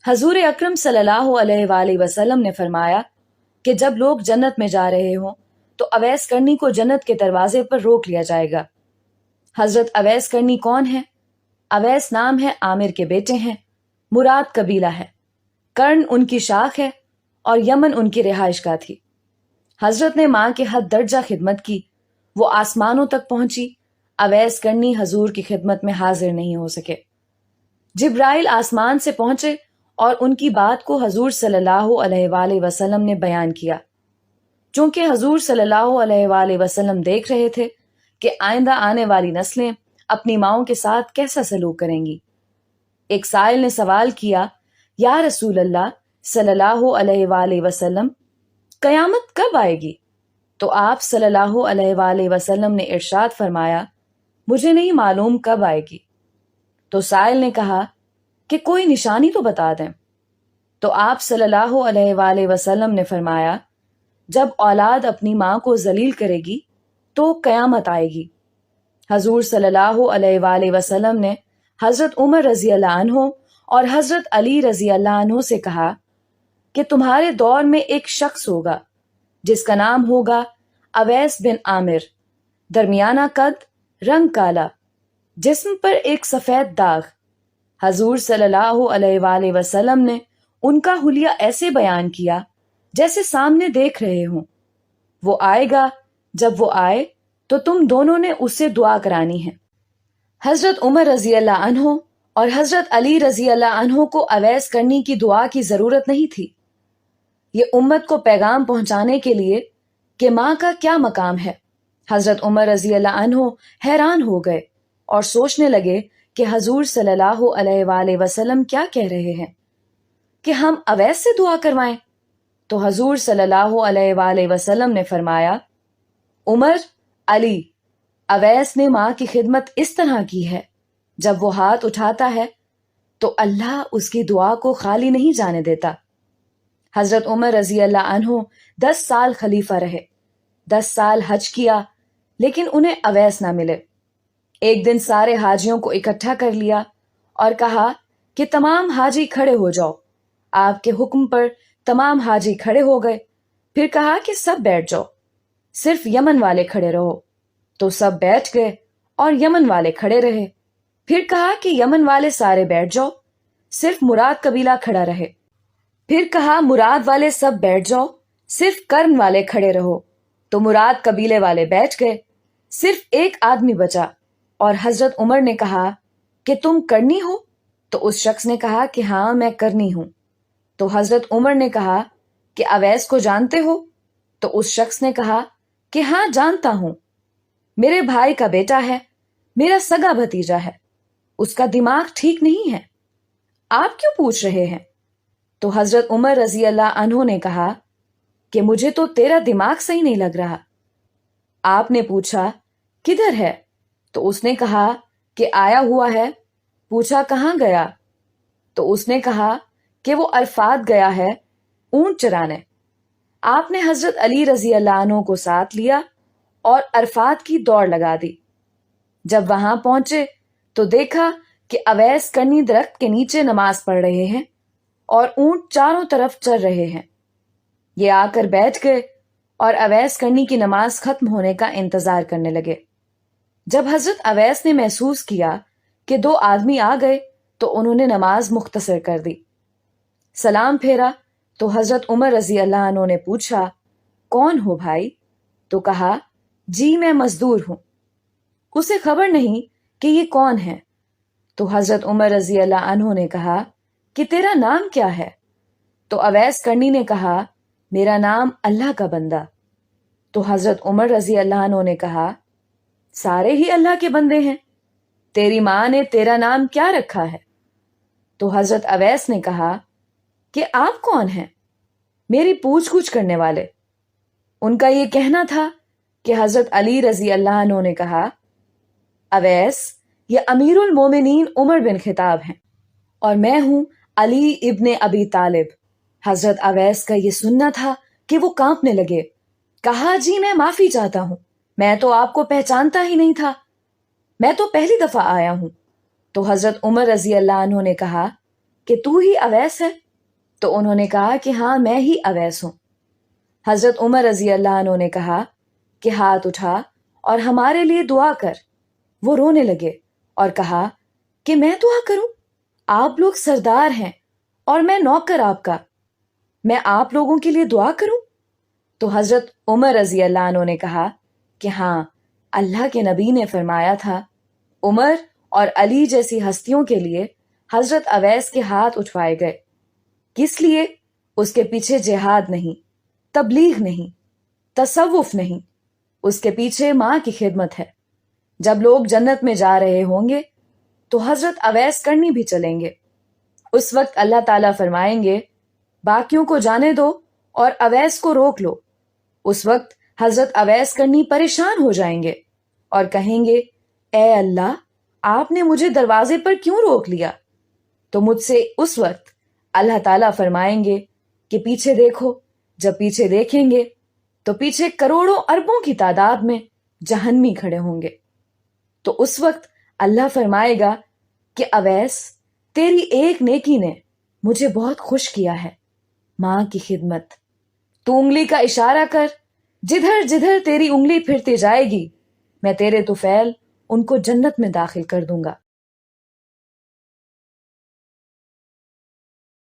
حضور اکرم صلی اللہ علیہ وآلہ وسلم نے فرمایا کہ جب لوگ جنت میں جا رہے ہوں تو اویس کرنی کو جنت کے دروازے پر روک لیا جائے گا۔ حضرت اویس کرنی کون ہے؟ اویس نام ہے، عامر کے بیٹے ہیں، مراد قبیلہ ہے، کرن ان کی شاخ ہے اور یمن ان کی رہائش گاہ تھی۔ حضرت نے ماں کے حد درجہ خدمت کی، وہ آسمانوں تک پہنچی۔ اویس کرنی حضور کی خدمت میں حاضر نہیں ہو سکے۔ جبرائیل آسمان سے پہنچے اور ان کی بات کو حضور صلی اللہ علیہ وآلہ وسلم نے بیان کیا۔ چونکہ حضور صلی اللہ علیہ وآلہ وسلم دیکھ رہے تھے کہ آئندہ آنے والی نسلیں اپنی ماؤں کے ساتھ کیسا سلوک کریں گی۔ ایک سائل نے سوال کیا، یا رسول اللہ صلی اللہ علیہ وآلہ وسلم، قیامت کب آئے گی؟ تو آپ صلی اللہ علیہ وآلہ وسلم نے ارشاد فرمایا، مجھے نہیں معلوم کب آئے گی۔ تو سائل نے کہا کہ کوئی نشانی تو بتا دیں۔ تو آپ صلی اللہ علیہ وآلہ وسلم نے فرمایا، جب اولاد اپنی ماں کو ذلیل کرے گی تو قیامت آئے گی۔ حضور صلی اللہ علیہ وآلہ وسلم نے حضرت عمر رضی اللہ عنہ اور حضرت علی رضی اللہ عنہ سے کہا کہ تمہارے دور میں ایک شخص ہوگا جس کا نام ہوگا اویس بن عامر، درمیانہ قد، رنگ کالا، جسم پر ایک سفید داغ۔ حضور صلی اللہ علیہ وآلہ وسلم نے ان کا حلیہ ایسے بیان کیا جیسے سامنے دیکھ رہے ہوں۔ وہ آئے گا، جب وہ آئے تو تم دونوں نے اس سے دعا کرانی ہے۔ حضرت عمر رضی اللہ عنہ اور حضرت علی رضی اللہ عنہ کو اویس کرنی کی دعا کی ضرورت نہیں تھی۔ یہ امت کو پیغام پہنچانے کے لیے کہ ماں کا کیا مقام ہے۔ حضرت عمر رضی اللہ عنہ حیران ہو گئے اور سوچنے لگے کہ حضور صلی اللہ علیہ وآلہ وسلم کیا کہہ رہے ہیں کہ ہم اویس سے دعا کروائیں۔ تو حضور صلی اللہ علیہ وآلہ وسلم نے فرمایا، عمر، علی، اویس نے ماں کی خدمت اس طرح کی ہے، جب وہ ہاتھ اٹھاتا ہے تو اللہ اس کی دعا کو خالی نہیں جانے دیتا۔ حضرت عمر رضی اللہ عنہ 10 سال خلیفہ رہے، 10 سال حج کیا، لیکن انہیں اویس نہ ملے۔ ایک دن سارے حاجیوں کو اکٹھا کر لیا اور کہا کہ تمام حاجی کھڑے ہو جاؤ۔ آپ کے حکم پر تمام حاجی کھڑے ہو گئے۔ پھر کہا کہ سب بیٹھ جاؤ، صرف یمن والے کھڑے رہو۔ تو سب بیٹھ گئے اور یمن والے کھڑے رہے۔ پھر کہا کہ یمن والے سارے بیٹھ جاؤ، صرف مراد قبیلہ کھڑا رہے۔ پھر کہا مراد والے سب بیٹھ جاؤ، صرف کرن والے کھڑے رہو۔ تو مراد قبیلے والے بیٹھ گئے، صرف ایک آدمی بچا، اور حضرت عمر نے کہا کہ تم کرنی ہو؟ تو اس شخص نے کہا کہ ہاں میں کرنی ہوں۔ تو حضرت عمر نے کہا کہ اویس کو جانتے ہو؟ تو اس شخص نے کہا کہ ہاں جانتا ہوں، میرے بھائی کا بیٹا ہے، میرا سگا بھتیجا ہے، اس کا دماغ ٹھیک نہیں ہے، آپ کیوں پوچھ رہے ہیں؟ تو حضرت عمر رضی اللہ عنہ نے کہا کہ مجھے تو تیرا دماغ صحیح نہیں لگ رہا۔ آپ نے پوچھا کدھر ہے؟ تو اس نے کہا کہ آیا ہوا ہے۔ پوچھا کہاں گیا؟ تو اس نے کہا کہ وہ عرفات گیا ہے اونٹ چرانے۔ آپ نے حضرت علی رضی اللہ عنہ کو ساتھ لیا اور عرفات کی دوڑ لگا دی۔ جب وہاں پہنچے تو دیکھا کہ اویس کرنی درخت کے نیچے نماز پڑھ رہے ہیں اور اونٹ چاروں طرف چر رہے ہیں۔ یہ آ کر بیٹھ گئے اور اویس کرنی کی نماز ختم ہونے کا انتظار کرنے لگے۔ جب حضرت اویس نے محسوس کیا کہ 2 آدمی آ گئے تو انہوں نے نماز مختصر کر دی۔ سلام پھیرا تو حضرت عمر رضی اللہ عنہ نے پوچھا، کون ہو بھائی؟ تو کہا، جی میں مزدور ہوں۔ اسے خبر نہیں کہ یہ کون ہے۔ تو حضرت عمر رضی اللہ عنہ نے کہا کہ تیرا نام کیا ہے؟ تو اویس کرنی نے کہا، میرا نام اللہ کا بندہ۔ تو حضرت عمر رضی اللہ عنہ نے کہا، سارے ہی اللہ کے بندے ہیں، تیری ماں نے تیرا نام کیا رکھا ہے؟ تو حضرت اویس نے کہا کہ آپ کون ہیں؟ میری پوچھ گچھ کرنے والے۔ ان کا یہ کہنا تھا کہ حضرت علی رضی اللہ عنہ نے کہا، اویس یہ امیر المومنین عمر بن خطاب ہیں اور میں ہوں علی ابن ابی طالب۔ حضرت اویس کا یہ سننا تھا کہ وہ کانپنے لگے۔ کہا، جی میں معافی چاہتا ہوں، میں تو آپ کو پہچانتا ہی نہیں تھا، میں تو پہلی دفعہ آیا ہوں۔ تو حضرت عمر رضی اللہ عنہ نے کہا کہ تو ہی اویس ہے؟ تو انہوں نے کہا کہ ہاں میں ہی اویس ہوں۔ حضرت عمر رضی اللہ عنہ نے کہا کہ ہاتھ اٹھا اور ہمارے لیے دعا کر۔ وہ رونے لگے اور کہا کہ میں دعا کروں؟ آپ لوگ سردار ہیں اور میں نوکر آپ کا، میں آپ لوگوں کے لیے دعا کروں؟ تو حضرت عمر رضی اللہ عنہ نے کہا کہ ہاں، اللہ کے نبی نے فرمایا تھا عمر اور علی جیسی ہستیوں کے لیے حضرت اویس کے ہاتھ اٹھوائے گئے۔ کس لیے؟ اس کے پیچھے جہاد نہیں، تبلیغ نہیں، تصوف نہیں، اس کے پیچھے ماں کی خدمت ہے۔ جب لوگ جنت میں جا رہے ہوں گے تو حضرت اویس کرنی بھی چلیں گے۔ اس وقت اللہ تعالیٰ فرمائیں گے باقیوں کو جانے دو اور اویس کو روک لو۔ اس وقت حضرت اویس کرنی پریشان ہو جائیں گے اور کہیں گے اے اللہ، آپ نے مجھے دروازے پر کیوں روک لیا؟ تو مجھ سے اس وقت اللہ تعالیٰ فرمائیں گے کہ پیچھے دیکھو۔ جب پیچھے دیکھیں گے تو پیچھے کروڑوں اربوں کی تعداد میں جہنمی کھڑے ہوں گے۔ تو اس وقت اللہ فرمائے گا کہ اویس، تیری ایک نیکی نے مجھے بہت خوش کیا ہے، ماں کی خدمت۔ تو انگلی کا اشارہ کر، جدھر جدھر تیری انگلی پھرتی جائے گی میں تیرے طفیل ان کو جنت میں داخل کر دوں گا۔